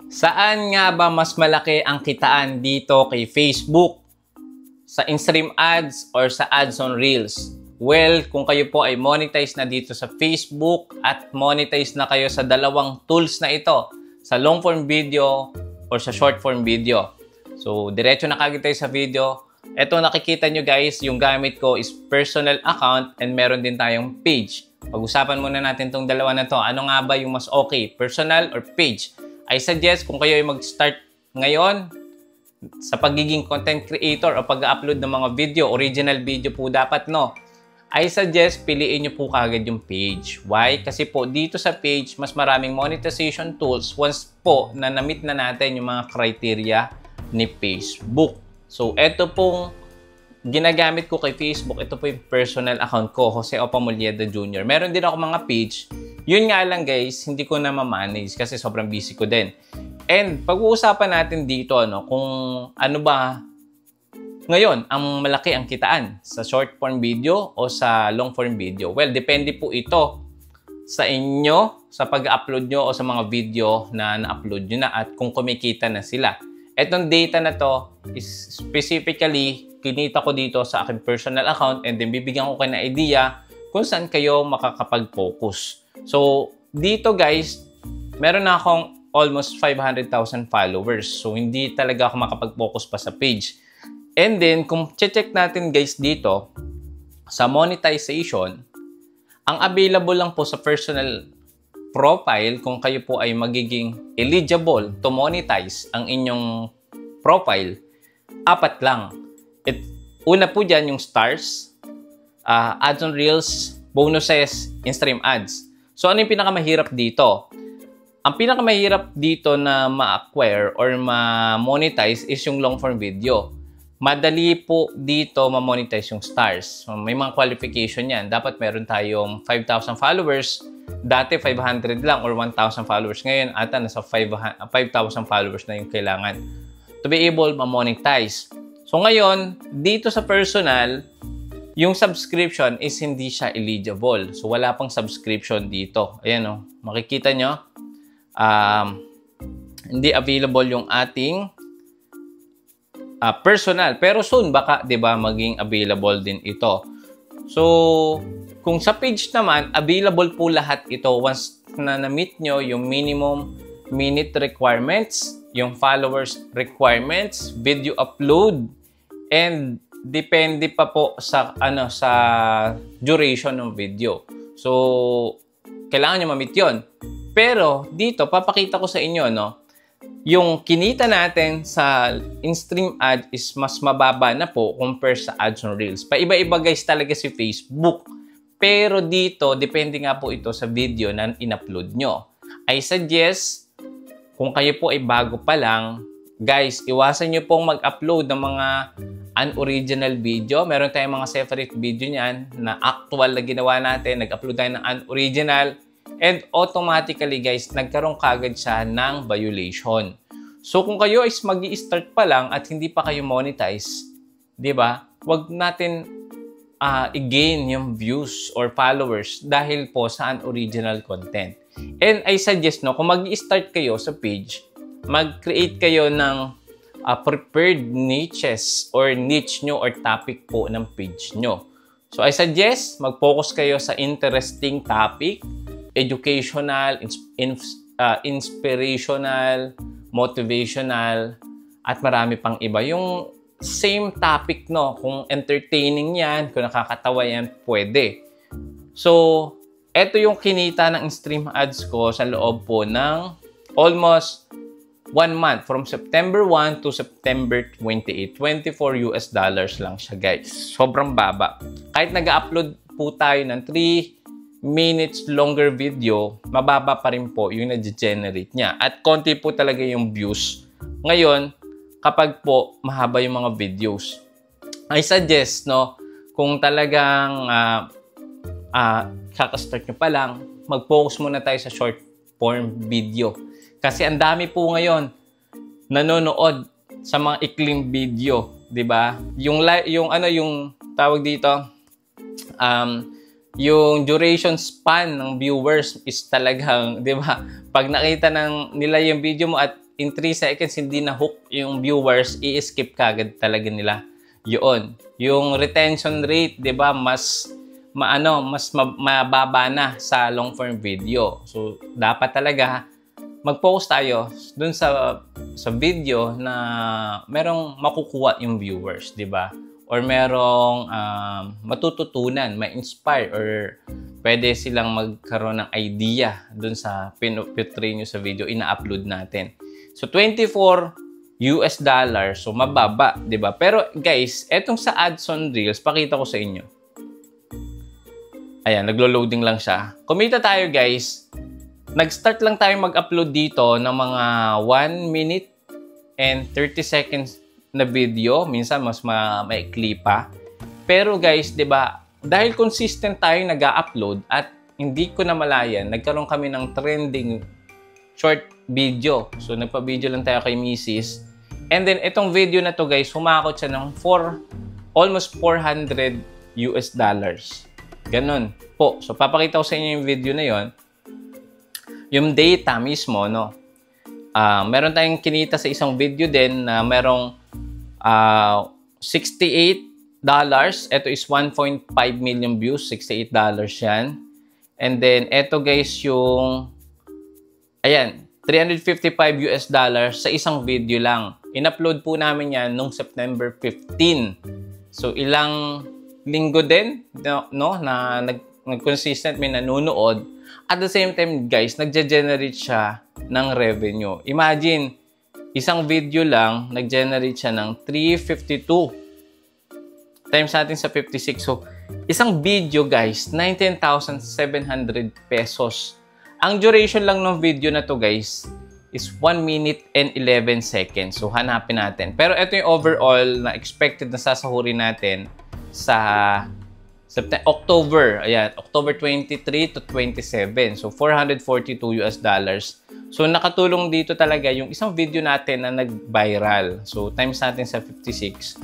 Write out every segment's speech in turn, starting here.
Saan nga ba mas malaki ang kitaan dito kay Facebook? Sa in-stream ads or sa ads on Reels? Well, kung kayo po ay monetize na dito sa Facebook at monetize na kayo sa dalawang tools na ito, sa long form video or sa short form video. So, diretso na kagad tayo sa video. Ito nakikita nyo guys, yung gamit ko is personal account and meron din tayong page. Pag-usapan muna natin tong dalawa na to. Ano nga ba yung mas okay? Personal or page? I suggest kung kayo ay mag-start ngayon sa pagiging content creator o pag-upload ng mga video, original video po dapat, no? I suggest piliin nyo po kagad yung page. Why? Kasi po dito sa page, mas maraming monetization tools once po na na-meet na natin yung mga criteria ni Facebook. So, ito pong ginagamit ko kay Facebook. Ito po yung personal account ko, Jose Opa Molleda Jr. Meron din ako mga page. Yun nga lang guys, hindi ko na ma-manage kasi sobrang busy ko din. And pag-uusapan natin dito kung ano ba ngayon ang malaki ang kitaan sa short form video o sa long form video. Well, depende po ito sa inyo, sa pag-upload nyo o sa mga video na na-upload nyo na at kung kumikita na sila. Etong data na to is specifically kinita ko dito sa aking personal account and then bibigyan ko kayo ng idea kung saan kayo makakapag-focus. So, dito guys, meron na akong almost 500,000 followers. So, hindi talaga ako makapag-focus pa sa page. And then, kung check natin guys dito, sa monetization, ang available lang po sa personal profile, kung kayo po ay magiging eligible to monetize ang inyong profile, 4 lang. Una po dyan yung stars, ads on Reels, bonuses, in-stream ads. So, ano yung pinakamahirap dito? Ang pinakamahirap dito na ma-acquire or ma-monetize is yung long-form video. Madali po dito ma-monetize yung stars. May mga qualification yan. Dapat meron tayong 5,000 followers. Dati 500 lang or 1,000 followers. Ngayon, ata nasa 5,000 followers na yung kailangan to be able ma-monetize. So, ngayon, dito sa personal, yung subscription is hindi siya eligible. So, wala pang subscription dito. Ayan makikita nyo. Hindi available yung ating personal. Pero soon, baka, di ba, maging available din ito. So, kung sa page naman, available po lahat ito once na na-meet nyo yung minimum minute requirements, yung followers requirements, video upload, and depende pa po sa sa duration ng video. So, kailangan nyo ma-meet yun. Pero, dito, papakita ko sa inyo, yung kinita natin sa in-stream ad is mas mababa na po compare sa ads on Reels. Paiba-iba guys talaga si Facebook. Pero dito, depende nga po ito sa video na in-upload nyo. I suggest, kung kayo po ay bago pa lang, guys, iwasan nyo pong mag-upload ng mga unoriginal video. Meron tayong mga separate video niyan na actual na ginawa natin. Nag-upload tayo ng unoriginal. And automatically, guys, nagkaroon kagad siya ng violation. So, kung kayo is mag-i-start pa lang at hindi pa kayo monetize, di ba? Huwag natin i-gain yung views or followers dahil po sa unoriginal content. And I suggest, kung mag-i-start kayo sa page, mag-create kayo ng prepared niches or niche nyo or topic po ng page nyo. So, I suggest, mag-focus kayo sa interesting topic, educational, inspirational, motivational, at marami pang iba. Yung same topic, kung entertaining yan, kung nakakatawa yan, pwede. So, eto yung kinita ng in-stream ads ko sa loob po ng almost 1 month. From September 1 to September 28. $24 lang siya, guys. Sobrang baba. Kahit nag-upload po tayo ng 3 minutes longer video, mababa pa rin po yung nag-generate niya. At konti po talaga yung views. Ngayon, kapag po mahaba yung mga videos, I suggest, kung talagang kakastart nyo pa lang, mag-focus muna tayo sa short form video. Kasi ang dami po ngayon nanonood sa mga ikling video, 'di ba? Yung tawag dito, yung duration span ng viewers is talagang, di ba, pag nakita nila yung video mo at in 3 seconds hindi na hook yung viewers, i-skip kagad talaga nila yun. Yung retention rate, 'di ba, mas mababa na sa long form video. So dapat talaga mag-focus tayo dun sa video na merong makukuha yung viewers, 'di ba? Or merong matututunan, ma-inspire, or pwede silang magkaroon ng idea dun sa pinuputray nyo sa video, ina-upload natin. So, $24, so mababa, di ba? Pero guys, etong sa Ads on Reels, pakita ko sa inyo. Ayan, naglo-loading lang siya. Kumita tayo guys. Nag-start lang tayo mag-upload dito ng mga 1 minute and 30 seconds na video. Minsan mas maikli pa. Pero guys, di ba, dahil consistent tayo nag-upload at hindi ko na malayan, nagkaroon kami ng trending short video. So, nagpa-video lang tayo kay Mrs. And then, itong video na to guys, humakot siya ng almost $400. Ganon po. So, papakita ko sa inyo yung video na yon. Yung data mismo, no? Meron tayong kinita sa isang video din na merong $68. Ito is 1.5 million views. $68 yan. And then, ito guys yung ayan, $355 sa isang video lang. In-upload po namin yan nung September 15. So, ilang linggo din, no, na nag-consistent may nanonood. At the same time, guys, nagge-generate siya ng revenue. Imagine, isang video lang, nag-generate siya ng 352 times natin sa 56. So, isang video, guys, 19,700 pesos. Ang duration lang ng video na to, guys, is 1 minute and 11 seconds. So, hanapin natin. Pero ito yung overall na expected na sasahurin natin sa October. Ayan, October 23 to 27. So, $442. So, nakatulong dito talaga yung isang video natin na nag-viral. So, times natin sa 56.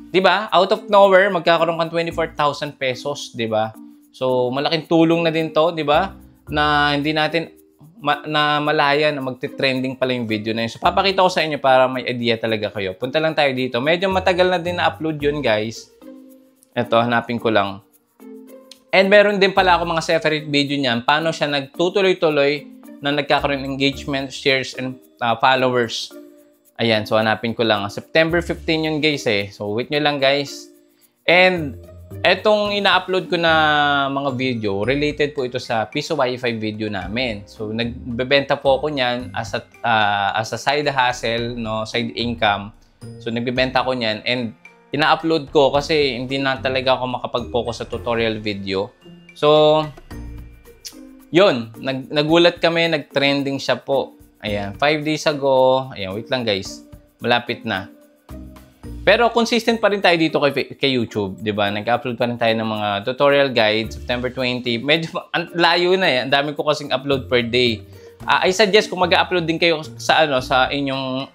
Diba? Out of nowhere, magkakaroon kang 24,000 pesos. Diba? So, malaking tulong na din to. Diba? Na hindi natin na malaya na magte-trending pala yung video na yun. So, papakita ko sa inyo para may idea talaga kayo. Punta lang tayo dito. Medyo matagal na din na-upload yun, guys. Ito, hanapin ko lang. And meron din pala ako mga separate video niyan. Paano siya nagtutuloy-tuloy na nagkakaroon ng engagement, shares, and followers. Ayan, so hanapin ko lang. September 15 yun, guys, eh. So, wait nyo lang, guys. And etong ina-upload ko na mga video, related po ito sa Piso Wi-Fi video namin. So, nagbebenta po ako niyan as a side hustle, no, side income. So, nagbebenta ko niyan and ina-upload ko kasi hindi na talaga ako makapag-focus sa tutorial video. So, yun. Nagulat kami, nag-trending siya po. Ayan, 5 days ago. Ayan, wait lang guys. Malapit na. Pero consistent pa rin tayo dito kay YouTube, di ba? Nag-upload pa rin tayo ng mga tutorial guide, September 20. Medyo layo na yan. Ang dami ko kasing upload per day. I suggest kung mag-upload din kayo sa inyong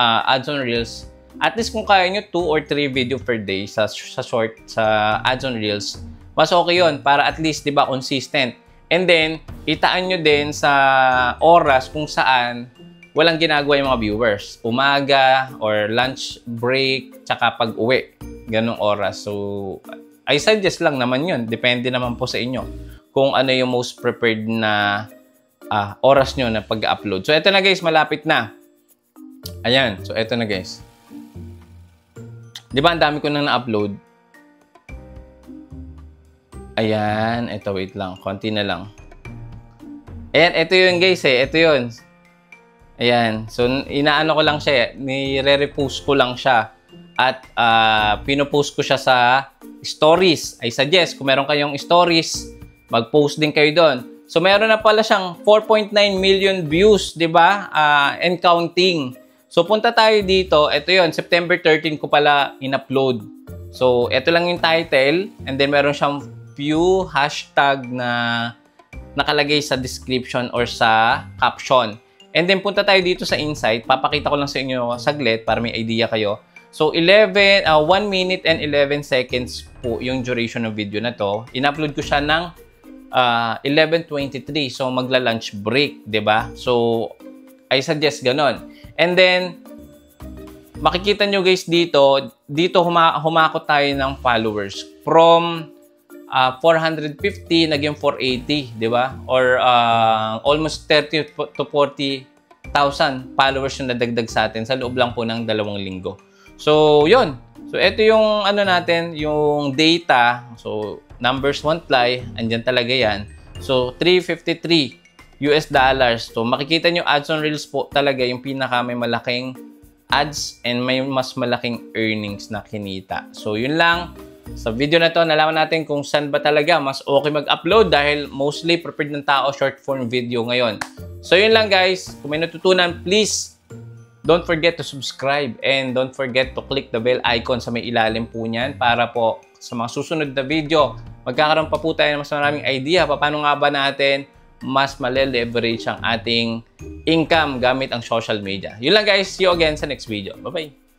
Ads on Reels, at least kung kaya nyo 2 or 3 video per day sa short, sa Ads on Reels, mas okay yun para at least, di ba, consistent. And then, itaan nyo din sa oras kung saan walang ginagawa yung mga viewers. Umaga or lunch break, tsaka pag-uwi. Ganong oras. So, I suggest lang naman yun. Depende naman po sa inyo kung ano yung most prepared na oras nyo na pag-upload. So, eto na guys, malapit na. Ayan. So, eto na guys. Di ba, ang dami ko nang na-upload? Ayan. Ito, wait lang. Konti na lang. Ayan, ito yun guys eh. Ito yun. Ayan. So, inaano ko lang siya. Nire-repost ko lang siya. At pinopost ko siya sa stories. I suggest, kung meron kayong stories, mag-post din kayo doon. So, meron na pala siyang 4.9 million views, di ba? And counting. So, punta tayo dito. Ito yun, September 13 ko pala in-upload. So, ito lang yung title. And then, meron siyang few hashtag na nakalagay sa description or sa caption. And then, punta tayo dito sa insight. Papakita ko lang sa inyo saglit para may idea kayo. So, 1 minute and 11 seconds po yung duration ng video na to. In-upload ko siya ng 11:23. So, magla-lunch break, 'di ba? So, I suggest ganon. And then, makikita nyo guys dito humakot tayo ng followers. From 450, naging 480, di ba? Or almost 30 to 40,000 followers yung nadagdag sa atin sa loob lang po ng 2 linggo. So, yun. So, ito yung ano natin, yung data. So, numbers won't lie. Andyan talaga yan. So, $353. So, makikita nyo ads on Reels po talaga yung pinaka may malaking ads and may mas malaking earnings na kinita. So, yun lang. Sa video na to, nalaman natin kung saan ba talaga mas okay mag-upload dahil mostly preferred ng tao short form video ngayon. So, yun lang guys. Kung may natutunan, please don't forget to subscribe and don't forget to click the bell icon sa may ilalim po niyan para po sa mga susunod na video, magkakaroon pa po tayo ng mas maraming idea paano nga ba natin mas male-leverage ang ating income gamit ang social media. Yun lang guys. See you again sa next video. Bye-bye!